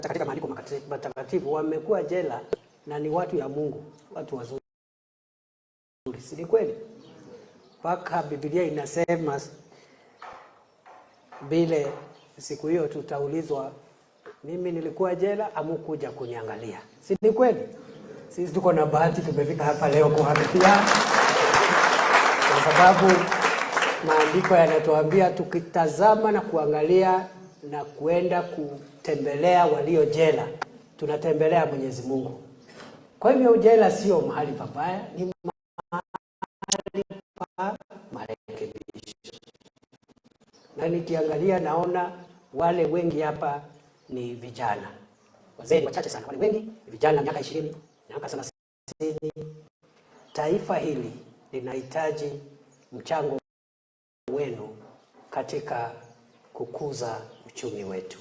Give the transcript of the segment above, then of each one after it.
katika maandiko matakatifu wamekuwa jela na ni watu ya Mungu, watu wazuri. Si ni kweli? Paka Biblia inasema vile siku hiyo tutaulizwa, mimi nilikuwa jela, amukuja kuniangalia. Si ni kweli? Sisi tuko na bahati tumefika hapa leo kuhakikisha, kwa sababu maandiko yanatuambia tukitazama na kuangalia na kuenda kutembelea walio jela, tunatembelea Mwenyezi Mungu. Kwa hivyo jela sio mahali pabaya, ni mahali pa marekebisho. Na nikiangalia naona wale wengi hapa ni vijana. Wazee wachache sana, wale wengi vijana miaka 20, miaka 30. Taifa hili linahitaji mchango wenu katika kukuza uchumi wetu.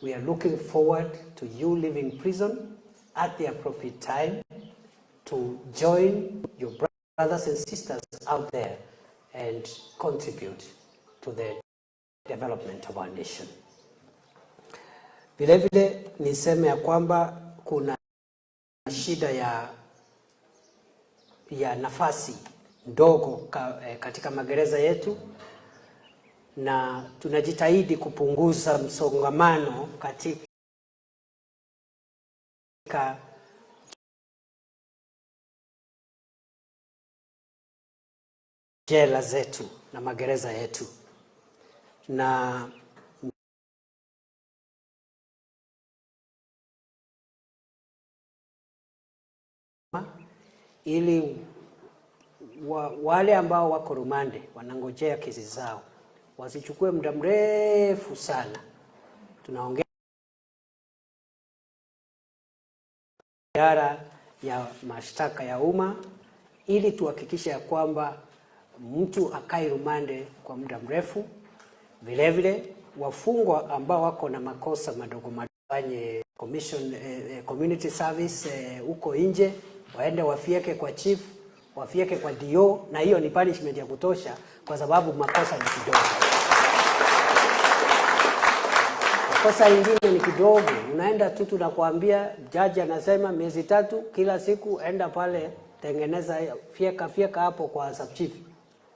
We are looking forward to you leaving prison at the appropriate time to join your brothers and sisters out there and contribute to the development of our nation. Vile vile niseme ya kwamba kuna shida ya nafasi ndogo katika magereza yetu, na tunajitahidi kupunguza msongamano katika jela zetu na magereza yetu, na ili wale ambao wako rumande wanangojea kesi zao wasichukue muda mrefu sana. Tunaongea idara ya mashtaka ya umma ili tuhakikishe ya kwamba mtu akai rumande kwa muda mrefu. Vile vile wafungwa ambao wako na makosa madogo mafanye community service huko nje, waende wafieke kwa chief, wafieke kwa DO, na hiyo ni punishment ya kutosha kwa sababu makosa ni kidogo. Makosa ingine ni kidogo, unaenda tu tunakuambia judge anasema miezi 3 kila siku enda pale tengeneza fieka hapo kwa sub chief.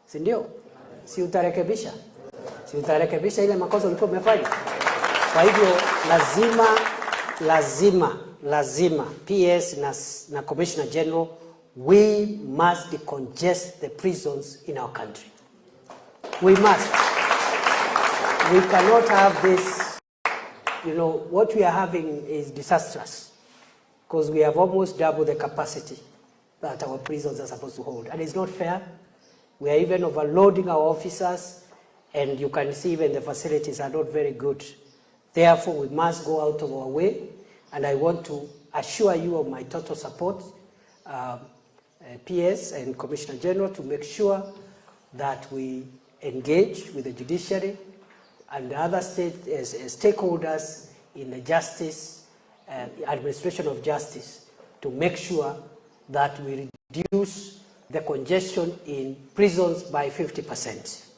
Si ndio? Si utarekebisha? Si utarekebisha ile makosa ulikuwa umefanya? Kwa hivyo lazima PS na Commissioner General, we must decongest the prisons in our country. We must. We cannot have this. You know, what we are having is disastrous because we have almost double the capacity that our prisons are supposed to hold. And it's not fair. We are even overloading our officers, and you can see even the facilities are not very good. Therefore, we must go out of our way, and I want to assure you of my total support, PS and Commissioner General, to make sure that we engage with the judiciary and the other stakeholders in the justice, administration of justice, to make sure that we reduce the congestion in prisons by 50%.